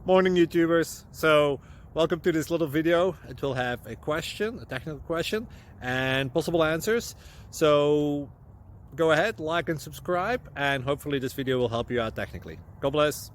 Morning YouTubers. So welcome to this little video. It will have a question, a technical question, and possible answers. So go ahead, like and subscribe, and hopefully this video will help you out technically. God bless.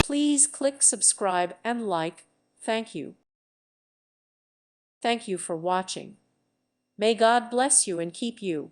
Please click subscribe and like. Thank you. Thank you for watching. May God bless you and keep you.